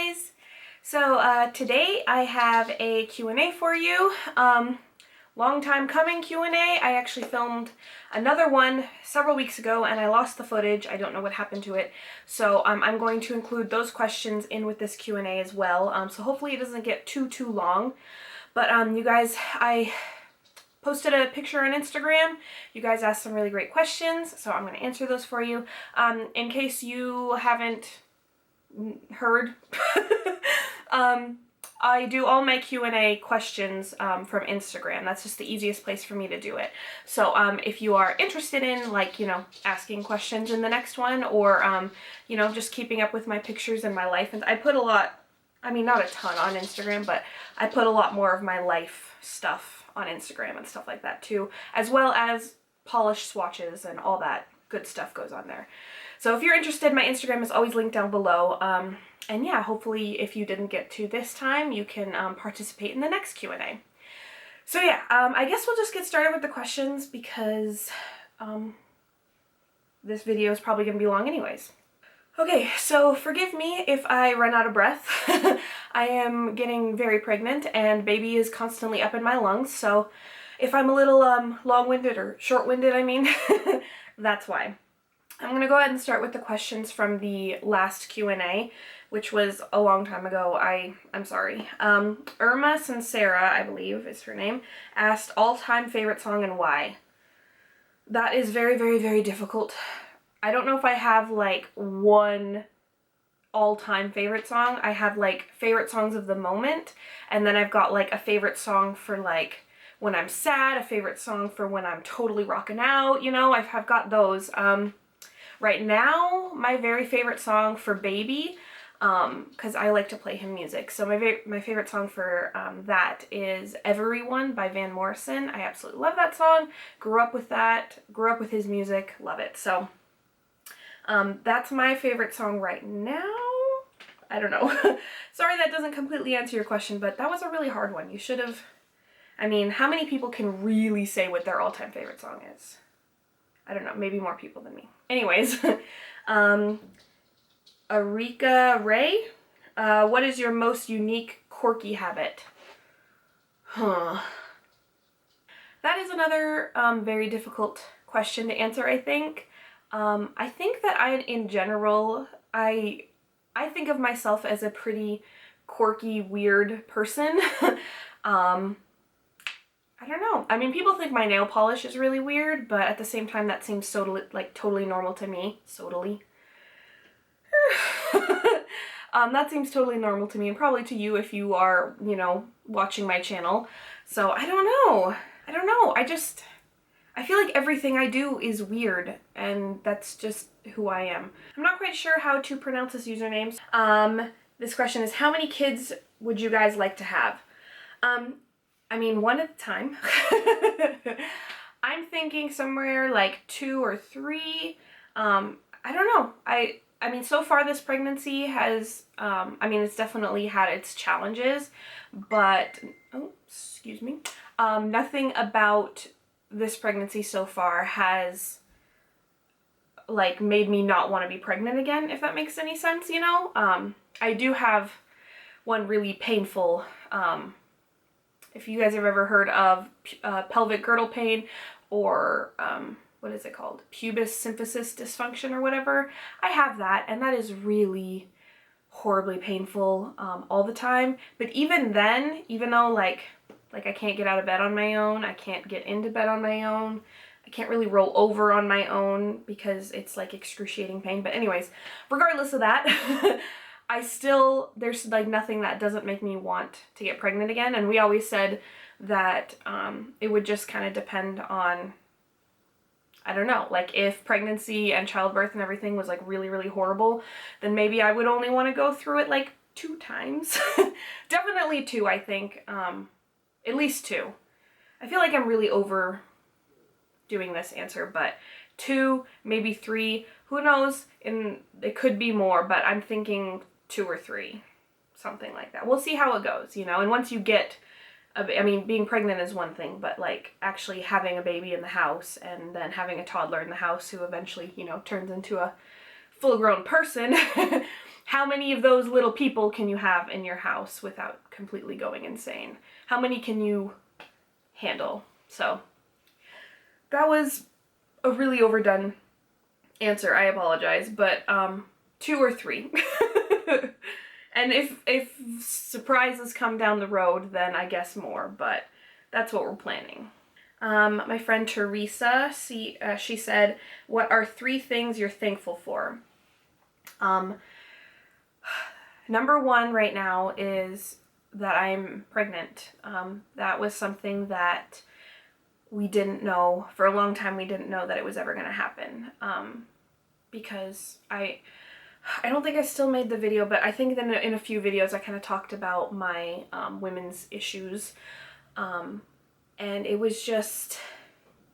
guys! So today I have a Q&A for you. Long time coming Q&A. I actually filmed another one several weeks ago and I lost the footage. I don't know what happened to it. So I'm going to include those questions in with this Q&A as well. So hopefully it doesn't get too long. But you guys, I posted a picture on Instagram. You guys asked some really great questions, so I'm going to answer those for you. In case you haven't heard, I do all my Q&A questions from Instagram. That's just the easiest place for me to do it. So if you are interested in, like, you know, asking questions in the next one, or you know, just keeping up with my pictures and my life, and I put a lot, I mean, not a ton on Instagram, but I put a lot more of my life stuff on Instagram and stuff like that too, as well as polish swatches and all that good stuff goes on there. So if you're interested, my Instagram is always linked down below. And yeah, hopefully if you didn't get to this time, you can participate in the next Q&A. So yeah, I guess we'll just get started with the questions because this video is probably going to be long anyways. Okay, so forgive me if I run out of breath. I am getting very pregnant and baby is constantly up in my lungs, so if I'm a little long-winded or short-winded, I mean, that's why. I'm going to go ahead and start with the questions from the last Q&A, which was a long time ago. I'm sorry. Irma Sincera, I believe is her name, asked all-time favorite song and why. That is very difficult. I don't know if I have like one all-time favorite song. I have like favorite songs of the moment, and then I've got like a favorite song for like when I'm sad, a favorite song for when I'm totally rocking out, you know, I've got those. Right now, my very favorite song for baby, because I like to play him music, so my favorite song for that is Everyone by Van Morrison. I absolutely love that song. Grew up with that, grew up with his music, love it. So that's my favorite song right now. I don't know. Sorry that doesn't completely answer your question, but that was a really hard one. You should have, I mean, how many people can really say what their all-time favorite song is? I don't know, maybe more people than me. Anyways, Arika Ray, what is your most unique quirky habit? That is another very difficult question to answer, I think. I think that in general, I think of myself as a pretty quirky, weird person. I don't know. I mean, people think my nail polish is really weird, but at the same time, that seems totally normal to me. That seems totally normal to me, and probably to you if you are, you know, watching my channel. So I don't know. I feel like everything I do is weird, and that's just who I am. I'm not quite sure how to pronounce this username. This question is, how many kids would you guys like to have? I mean, one at a time. I'm thinking somewhere like 2 or 3. I don't know. I mean, so far this pregnancy has, I mean, it's definitely had its challenges, but, oh, excuse me. Nothing about this pregnancy so far has, like, made me not want to be pregnant again, if that makes any sense, you know? I do have one really painful, if you guys have ever heard of pelvic girdle pain, or what is it called? Pubis symphysis dysfunction or whatever. I have that, and that is really horribly painful all the time. But even then, even though like I can't get out of bed on my own, I can't get into bed on my own, I can't really roll over on my own because it's like excruciating pain. But anyways, regardless of that, there's like nothing that doesn't make me want to get pregnant again. And we always said that it would just kind of depend on, I don't know, like if pregnancy and childbirth and everything was like really horrible, then maybe I would only want to go through it like 2 times. Definitely 2, I think. At least 2. I feel like I'm really over doing this answer, but 2, maybe 3, who knows, and it could be more, but I'm thinking 2 or 3, something like that. We'll see how it goes, you know, and once you get, I mean, being pregnant is one thing, but like actually having a baby in the house and then having a toddler in the house who eventually, you know, turns into a full-grown person how many of those little people can you have in your house without completely going insane? How many can you handle? So that was a really overdone answer. I apologize, but 2 or 3. And if surprises come down the road, then I guess more, but that's what we're planning. My friend Teresa, she said, what are 3 things you're thankful for? Number 1 right now is that I'm pregnant. That was something that we didn't know. For a long time, we didn't know that it was ever going to happen. Because I don't think I still made the video, but I think that in a few videos I kind of talked about my women's issues. And it was just,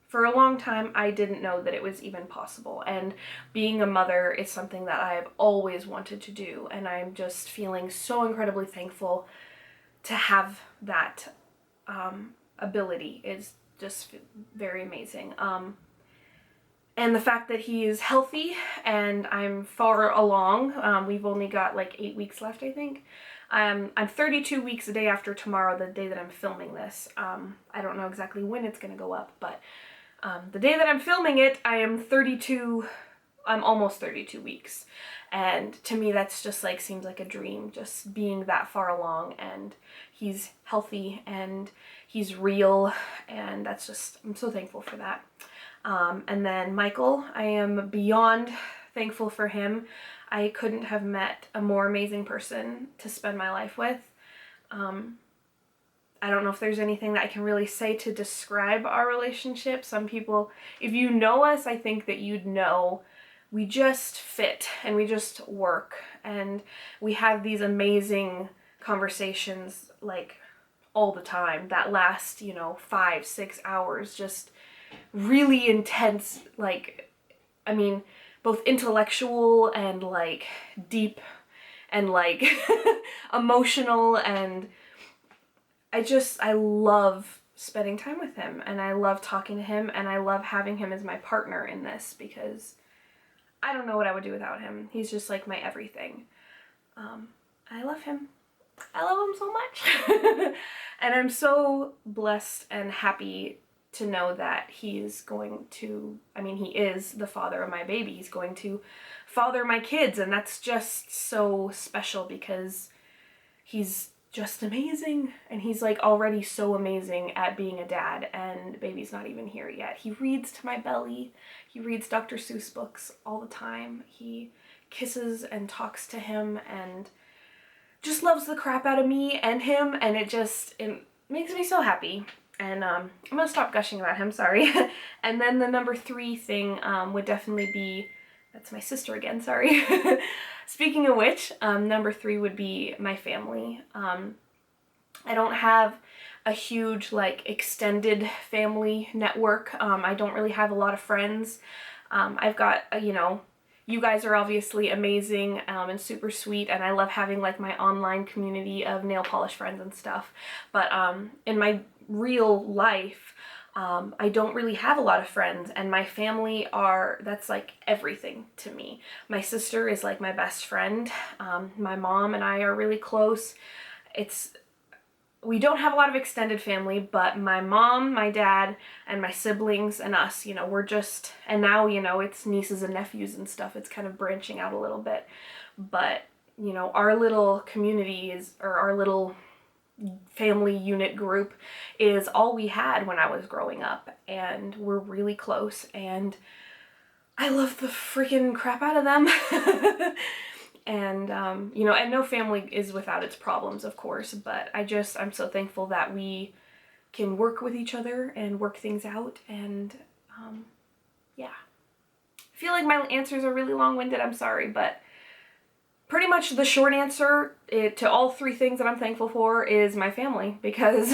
for a long time, I didn't know that it was even possible. And being a mother is something that I've always wanted to do. And I'm just feeling so incredibly thankful to have that ability. Is just very amazing. And the fact that he is healthy and I'm far along. We've only got like 8 weeks left, I think. I'm 32 weeks a day after tomorrow, the day that I'm filming this. I don't know exactly when it's going to go up, but the day that I'm filming it, I'm almost 32 weeks. And to me, that's just like, seems like a dream, just being that far along, and he's healthy and he's real, and that's just, I'm so thankful for that. And then Michael, I am beyond thankful for him. I couldn't have met a more amazing person to spend my life with. I don't know if there's anything that I can really say to describe our relationship. Some people, if you know us, I think that you'd know we just fit and we just work, and we have these amazing conversations like all the time that last, 5-6 hours, just really intense, like, I mean, both intellectual and like deep and like emotional, and I love spending time with him, and I love talking to him, and I love having him as my partner in this, because I don't know what I would do without him. He's just like my everything. I love him. I love him so much. And I'm so blessed and happy to know that he is going to, he is the father of my baby. He's going to father my kids, and that's just so special because he's just amazing, and he's like already so amazing at being a dad, and baby's not even here yet. He reads to my belly. He reads Dr. Seuss books all the time. He kisses and talks to him and just loves the crap out of me and him, and it makes me so happy. And I'm gonna stop gushing about him, sorry. And then the number 3 thing would definitely be, that's my sister again, sorry. Speaking of which, number 3 would be my family. I don't have a huge, like, extended family network. I don't really have a lot of friends. I've got, you guys are obviously amazing and super sweet, and I love having, like, my online community of nail polish friends and stuff. But in my real life, I don't really have a lot of friends, and my family that's like everything to me. My sister is like my best friend. My mom and I are really close. We don't have a lot of extended family, but my mom, my dad, and my siblings and us, we're just, and now, it's nieces and nephews and stuff. It's kind of branching out a little bit, but, our little community or our little family unit group is all we had when I was growing up, and we're really close, and I love the freaking crap out of them. And, and no family is without its problems, of course, but I'm so thankful that we can work with each other and work things out, and, yeah. I feel like my answers are really long-winded, I'm sorry, but pretty much the short answer to all 3 things that I'm thankful for is my family, because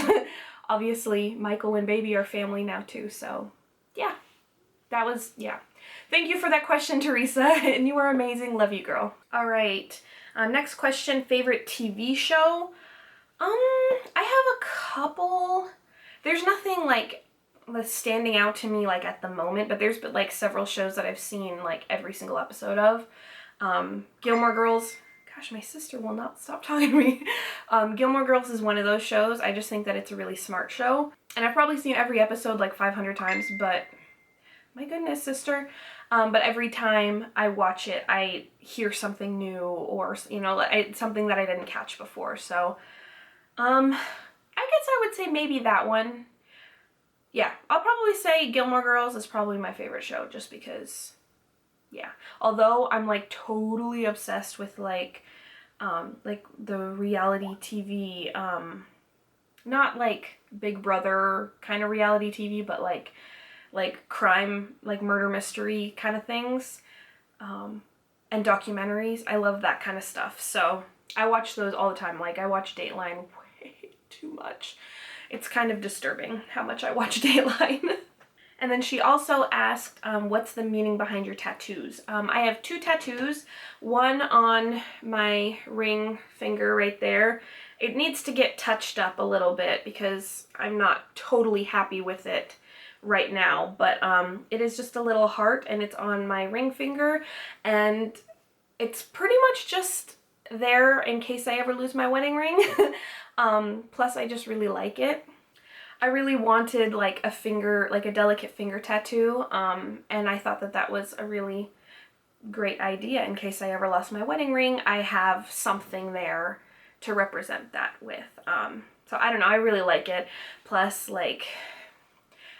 obviously Michael and baby are family now too, so yeah. Thank you for that question, Teresa, and you are amazing. Love you, girl. All right, next question, favorite TV show? I have a couple. There's nothing like that's standing out to me like at the moment, but there's been like several shows that I've seen like every single episode of. Gilmore Girls, Gosh, my sister will not stop talking to me. Gilmore Girls is one of those shows. I just think that it's a really smart show. And I've probably seen every episode like 500 times, but my goodness, sister. But every time I watch it, I hear something new or, you know, it's something that I didn't catch before. So, I guess I would say maybe that one. Yeah, I'll probably say Gilmore Girls is probably my favorite show just because, yeah. Although I'm like totally obsessed with like the reality TV, not like Big Brother kind of reality TV, but like crime, like murder mystery kind of things, and documentaries. I love that kind of stuff. So I watch those all the time. Like I watch Dateline way too much. It's kind of disturbing how much I watch Dateline. And then she also asked, what's the meaning behind your tattoos? I have 2 tattoos, one on my ring finger right there. It needs to get touched up a little bit because I'm not totally happy with it right now, but it is just a little heart and it's on my ring finger, and it's pretty much just there in case I ever lose my wedding ring. Plus I just really like it. I really wanted like a finger, like a delicate finger tattoo, and I thought that that was a really great idea. In case I ever lost my wedding ring, I have something there to represent that with. So I don't know, I really like it. Plus, like,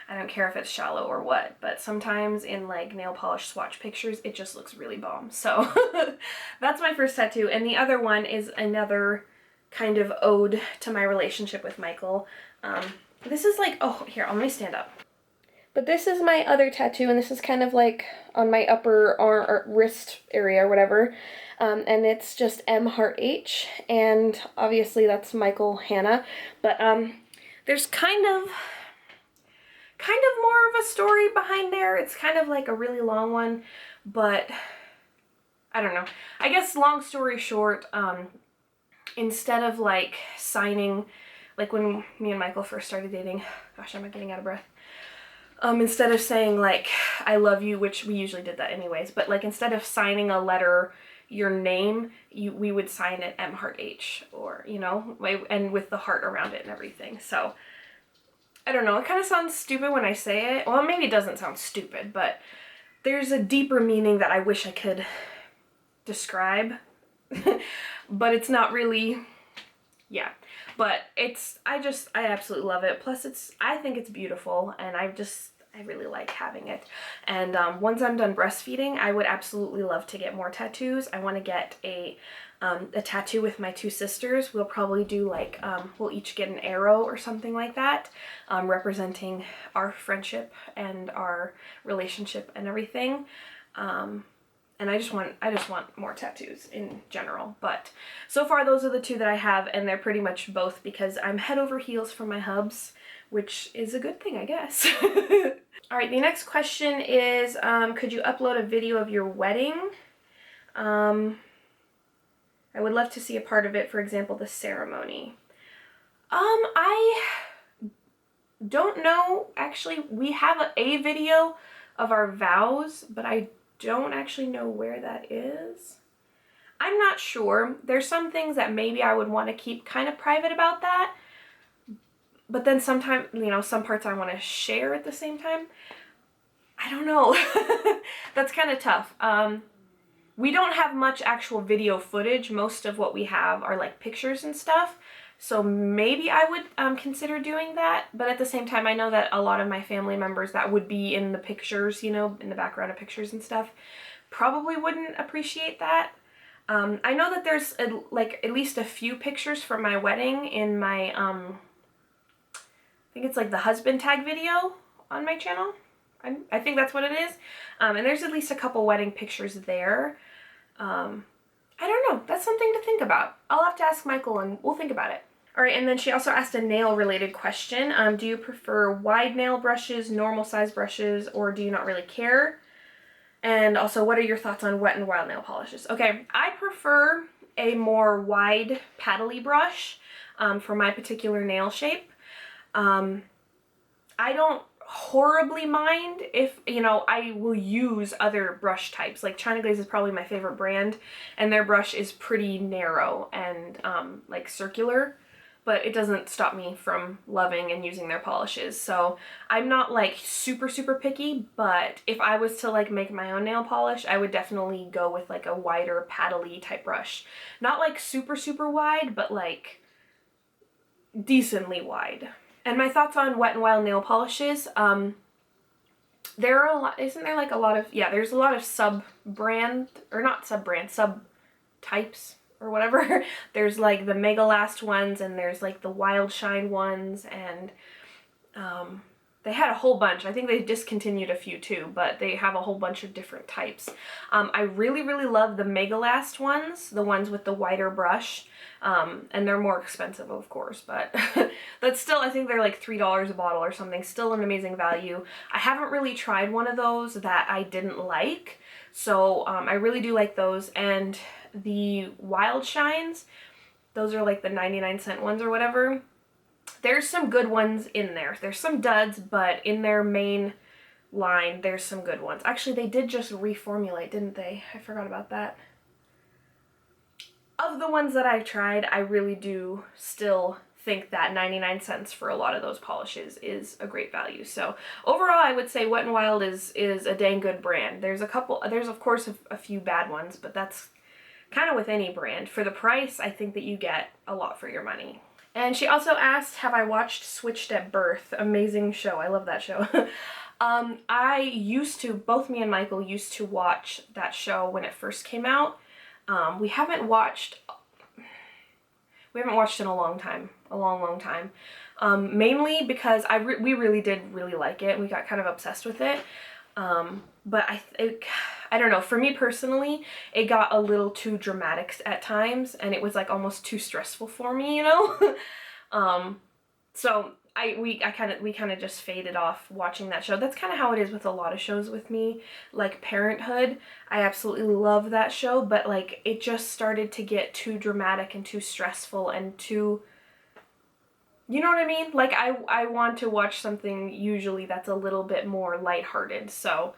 I don't care if it's shallow or what, but sometimes in like nail polish swatch pictures, it just looks really bomb. So that's my first tattoo. And the other one is another kind of ode to my relationship with Michael. This is like, oh, here, let me stand up. But this is my other tattoo, and this is kind of like on my upper arm or wrist area or whatever. And it's just M Heart H, and obviously that's Michael Hannah. But there's kind of more of a story behind there. It's kind of like a really long one, but I don't know. I guess long story short, instead of like signing, like when me and Michael first started dating, gosh, I'm getting out of breath. Instead of saying like, I love you, which we usually did that anyways, but like instead of signing a letter, your name, we would sign it M Heart H, or, you know, and with the heart around it and everything. So I don't know, it kind of sounds stupid when I say it. Well, maybe it doesn't sound stupid, but there's a deeper meaning that I wish I could describe, but it's not really, yeah. But I absolutely love it. Plus I think it's beautiful, and I really like having it. And once I'm done breastfeeding, I would absolutely love to get more tattoos. I want to get a tattoo with my 2 sisters. We'll probably do like, we'll each get an arrow or something like that, representing our friendship and our relationship and everything. And I just want more tattoos in general. But so far those are the 2 that I have, and they're pretty much both because I'm head over heels for my hubs, which is a good thing, I guess. All right, the next question is, could you upload a video of your wedding? I would love to see a part of it, for example, the ceremony. I don't know, actually. We have a video of our vows, but I don't actually know where that is. I'm not sure. There's some things that maybe I would want to keep kind of private about that, but then sometimes, you know, some parts I want to share at the same time. I don't know. That's kind of tough. We don't have much actual video footage. Most of what we have are like pictures and stuff. So maybe I would consider doing that. But at the same time, I know that a lot of my family members that would be in the pictures, you know, in the background of pictures and stuff, probably wouldn't appreciate that. I know that there's at least a few pictures from my wedding in my, I think it's like the husband tag video on my channel. I think that's what it is. And there's at least a couple wedding pictures there. I don't know. That's something to think about. I'll have to ask Michael and we'll think about it. All right, and then she also asked a nail-related question. Do you prefer wide nail brushes, normal size brushes, or do you not really care? And also, what are your thoughts on wet and wild nail polishes? Okay, I prefer a more wide paddly brush for my particular nail shape. I don't horribly mind if, you know, I will use other brush types. Like China Glaze is probably my favorite brand, and their brush is pretty narrow and like circular, but it doesn't stop me from loving and using their polishes. So I'm not like super, super picky, but if I was to like make my own nail polish, I would definitely go with like a wider paddle-y type brush. Not like super, super wide, but like decently wide. And my thoughts on Wet n Wild nail polishes, there are a lot, isn't there like a lot of, yeah, there's a lot of sub-brand, or not sub-brand, sub-types or whatever. There's like the Mega Last ones, and there's like the Wild Shine ones, and they had a whole bunch. I think they discontinued a few too, but they have a whole bunch of different types. I really, really love the Mega Last ones, the ones with the wider brush. And they're more expensive, of course, but that's still, I think they're like $3 a bottle or something. Still an amazing value. I haven't really tried one of those that I didn't like, so I really do like those. And the Wild Shines, those are like the 99-cent ones or whatever. There's some good ones in there. There's some duds, but in their main line, there's some good ones. Actually, they did just reformulate, didn't they? I forgot about that. Of the ones that I've tried, I really do still think that 99 cents for a lot of those polishes is a great value. So overall, I would say Wet n Wild is a dang good brand. There's a couple, there's of course a few bad ones, but that's kind of with any brand. For the price, I think that you get a lot for your money. And she also asked, have I watched Switched at Birth? Amazing show. I love that show. I used to, both me and Michael used to watch that show when it first came out. We haven't watched in a long time, a long time. Mainly because we really did really like it. We got kind of obsessed with it. But I don't know, for me personally, it got a little too dramatic at times, and it was like almost too stressful for me, you know? So we kind of just faded off watching that show. That's kind of how it is with a lot of shows with me. Like Parenthood, I absolutely love that show, but like it just started to get too dramatic and too stressful and too, you know what I mean? Like I want to watch something usually that's a little bit more lighthearted. So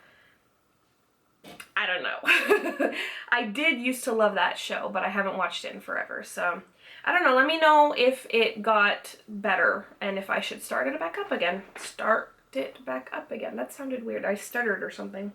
I don't know. I did used to love that show, but I haven't watched it in forever. So I don't know. Let me know if it got better and if I should start it back up again. Start it back up again. That sounded weird. I stuttered or something.